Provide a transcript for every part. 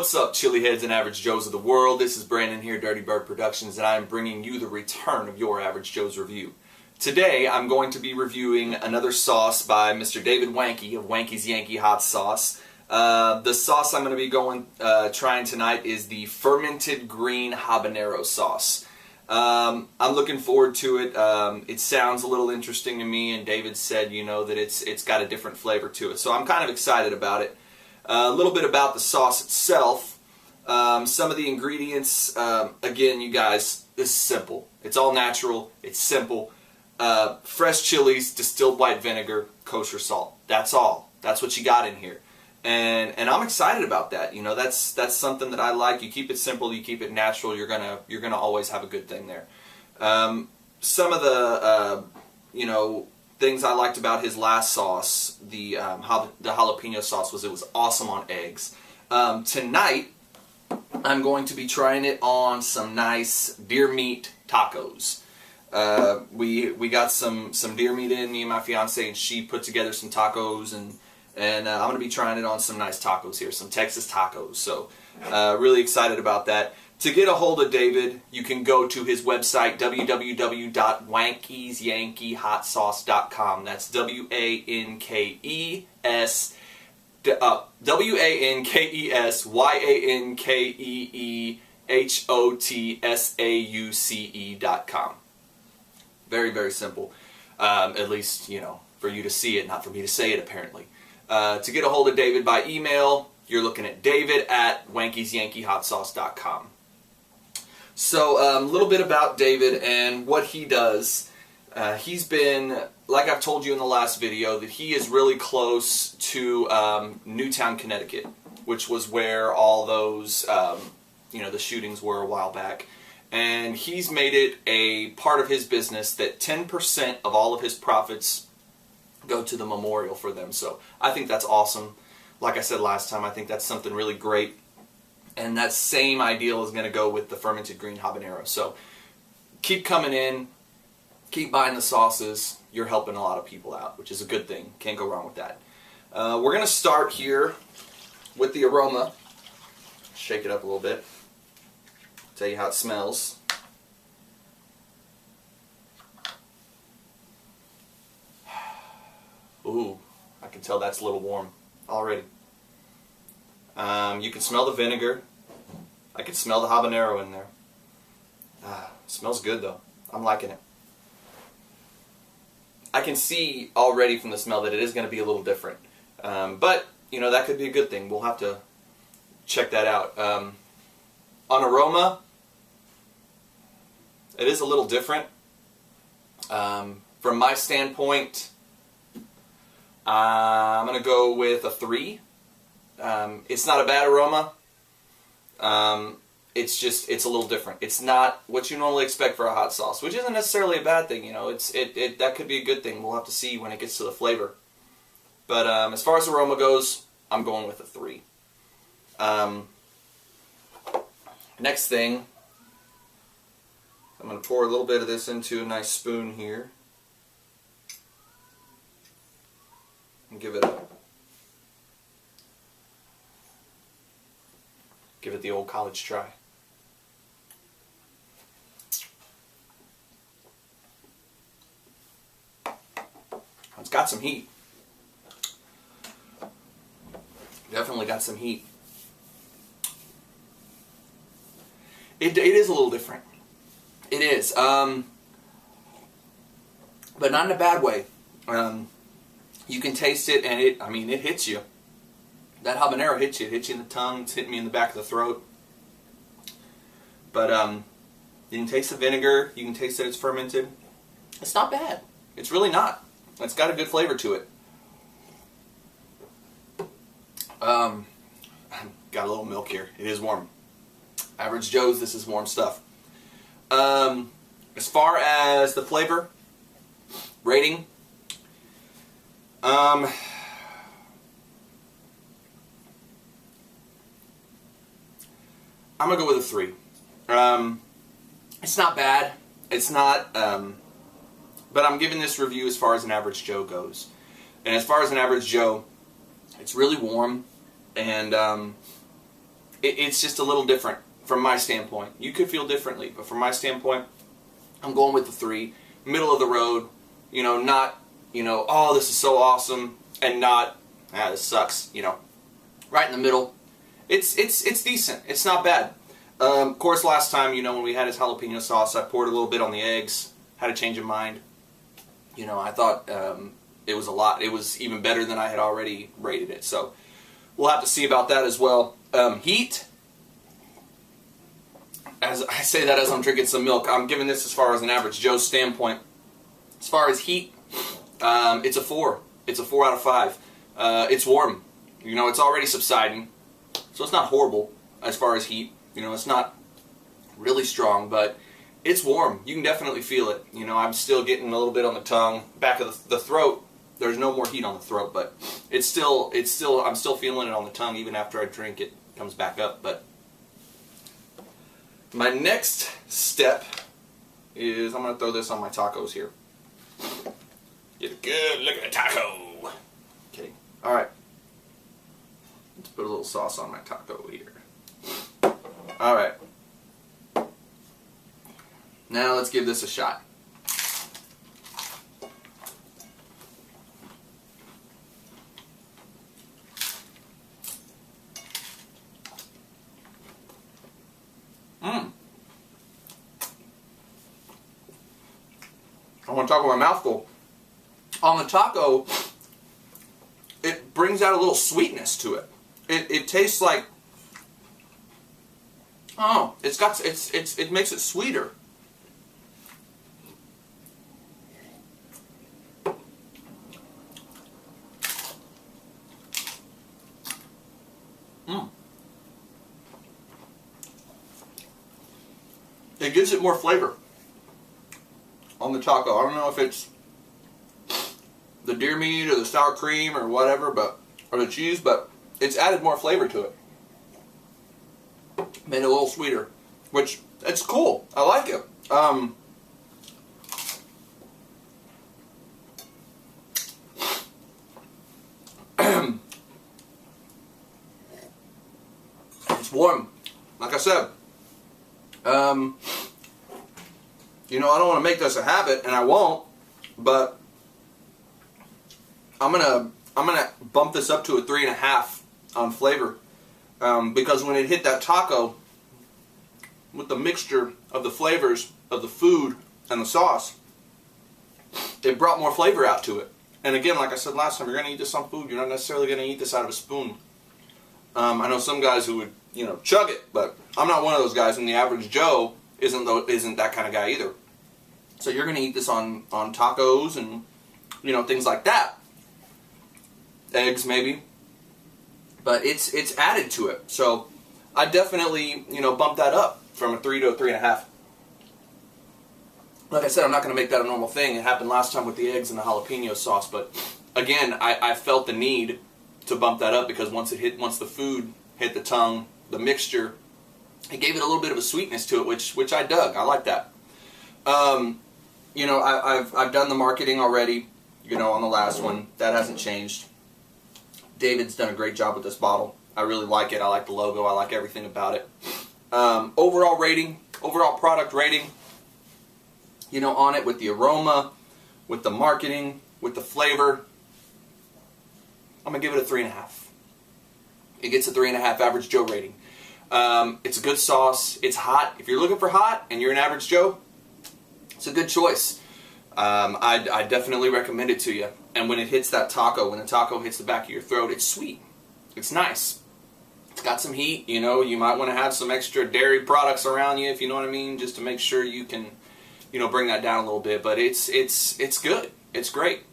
What's up, chili heads and average Joes of the world? This is Brandon here, Dirty Bird Productions, and I'm bringing you the return of your Average Joe's review. Today, I'm going to be reviewing another sauce by Mr. David Wanke of Wanke's Yankee Hot Sauce. The sauce I'm going to be trying tonight is the Fermented Green Habanero sauce. I'm looking forward to it. It sounds a little interesting to me, and David said, you know, that it's got a different flavor to it. So I'm kind of excited about it. A little bit about the sauce itself. Some of the ingredients, again, you guys, this is simple. It's all natural. It's simple. Fresh chilies, distilled white vinegar, kosher salt. That's all. That's what you got in here. And I'm excited about that. You know, that's something that I like. You keep it simple, you keep it natural, you're gonna always have a good thing there. Some of the you know, things I liked about his last sauce, the jalapeno sauce, was it was awesome on eggs. Tonight, I'm going to be trying it on some nice deer meat tacos. We got some deer meat in, me and my fiance, and she put together some tacos, and I'm going to be trying it on some nice tacos here, some Texas tacos. So really excited about that. To get a hold of David, you can go to his website, www.wankesyankeehotsauce.com. That's WANKESYANKEEHOTSAUCE.com. Very, very simple. At least, you know, for you to see it, not for me to say it, apparently. To get a hold of David by email, you're looking at david@wankesyankeehotsauce.com. So a little bit about David and what he does. He's been, like I've told you in the last video, that he is really close to Newtown, Connecticut, which was where all those, you know, the shootings were a while back. And he's made it a part of his business that 10% of all of his profits go to the memorial for them. So I think that's awesome. Like I said last time, I think that's something really great. And that same ideal is going to go with the Fermented Green Habanero. So keep coming in, keep buying the sauces. You're helping a lot of people out, which is a good thing. Can't go wrong with that. We're going to start here with the aroma. Shake it up a little bit. Tell you how it smells. Ooh, I can tell that's a little warm already. You can smell the vinegar. I can smell the habanero in there. It smells good though. I'm liking it. I can see already from the smell that it is going to be a little different. But, you know, that could be a good thing. We'll have to check that out. On aroma, it is a little different. From my standpoint, I'm going to go with a 3. It's not a bad aroma. It's just, it's a little different. It's not what you normally expect for a hot sauce, which isn't necessarily a bad thing. You know, that could be a good thing. We'll have to see when it gets to the flavor. But as far as aroma goes, I'm going with a 3. Next thing, I'm going to pour a little bit of this into a nice spoon here. And give it the old college try. It's got some heat. Definitely got some heat. It is a little different. It is. But not in a bad way. You can taste it, and it hits you. That habanero hits you. It hits you in the tongue. It's hitting me in the back of the throat. But you can taste the vinegar. You can taste that it's fermented. It's not bad. It's really not. It's got a good flavor to it. Got a little milk here. It is warm. Average Joe's, this is warm stuff. As far as the flavor rating, I'm going to go with a 3. It's not bad. It's not, but I'm giving this review as far as an average Joe goes. And as far as an average Joe, it's really warm, and it's just a little different from my standpoint. You could feel differently, but from my standpoint, I'm going with the 3, middle of the road. You know, not, you know, oh, this is so awesome, and not, ah, this sucks. You know, right in the middle. It's decent. It's not bad. Of course, last time, you know, when we had his jalapeno sauce, I poured a little bit on the eggs. Had a change of mind. You know, I thought it was a lot. It was even better than I had already rated it. So we'll have to see about that as well. Heat. As I say that as I'm drinking some milk, I'm giving this as far as an average Joe standpoint. As far as heat, it's a 4. It's a 4 out of 5. It's warm. You know, it's already subsiding, so it's not horrible as far as heat. You know, it's not really strong, but it's warm. You can definitely feel it. You know, I'm still getting a little bit on the tongue, back of the throat. There's no more heat on the throat, but I'm still feeling it on the tongue even after I drink it. Comes back up. But my next step is I'm going to throw this on my tacos here. Get a good look at the taco. Okay. All right. Let's put a little sauce on my taco here. All right. Now let's give this a shot. I want to talk with my mouth full. On the taco, it brings out a little sweetness to it. It tastes like, oh, it makes it sweeter. It gives it more flavor on the taco. I don't know if it's the deer meat or the sour cream or whatever, or the cheese, but it's added more flavor to it. Made it a little sweeter, which it's cool. I like it. It's warm, like I said. You know, I don't want to make this a habit, and I won't, but I'm gonna bump this up to a 3.5 on flavor, because when it hit that taco with the mixture of the flavors of the food and the sauce, it brought more flavor out to it. And again, like I said last time, you're gonna eat this on food. You're not necessarily gonna eat this out of a spoon. I know some guys who would, you know, chug it, but I'm not one of those guys, and the average Joe isn't that kind of guy either. So you're going to eat this on tacos and, you know, things like that. Eggs maybe. But it's added to it. So I definitely, you know, bump that up from a 3 to a 3.5. Like I said, I'm not going to make that a normal thing. It happened last time with the eggs and the jalapeno sauce, but again, I felt the need to bump that up because once the food hit the tongue, the mixture, it gave it a little bit of a sweetness to it, which I dug. I like that. You know, I've done the marketing already, you know, on the last one. That hasn't changed. David's done a great job with this bottle. I really like it. I like the logo. I like everything about it. Overall product rating, you know, on it with the aroma, with the marketing, with the flavor, I'm going to give it a 3.5. It gets a 3.5 average Joe rating. It's a good sauce. It's hot. If you're looking for hot and you're an average Joe, it's a good choice. I definitely recommend it to you. And when it hits that taco, when the taco hits the back of your throat, it's sweet. It's nice. It's got some heat. You know, you might want to have some extra dairy products around you, if you know what I mean, just to make sure you can, you know, bring that down a little bit. But it's good. It's great.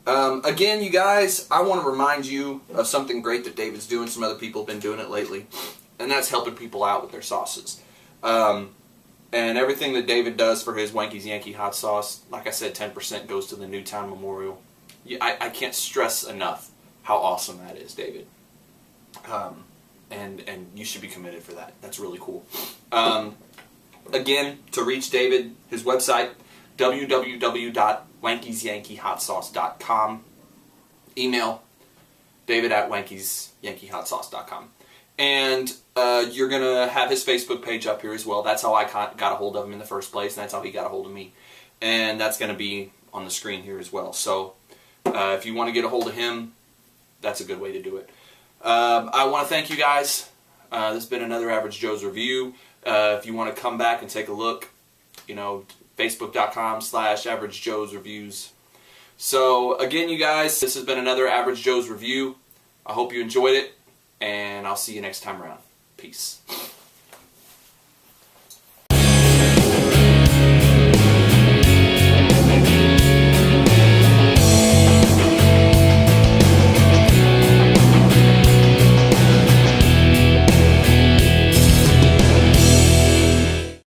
Again, you guys, I want to remind you of something great that David's doing. Some other people have been doing it lately. And that's helping people out with their sauces. And everything that David does for his Wanke's Yankee hot sauce, like I said, 10% goes to the Newtown Memorial. I can't stress enough how awesome that is, David. And you should be committed for that. That's really cool. Again, to reach David, his website, www.wankesyankeehotsauce.com. Email, david@wankesyankeehotsauce.com. And you're going to have his Facebook page up here as well. That's how I got a hold of him in the first place, and that's how he got a hold of me. And that's going to be on the screen here as well. So if you want to get a hold of him, that's a good way to do it. I want to thank you guys. This has been another Average Joe's Review. If you want to come back and take a look, you know, Facebook.com/Average Joe's Reviews. So again, you guys, this has been another Average Joe's Review. I hope you enjoyed it, and I'll see you next time around. Peace.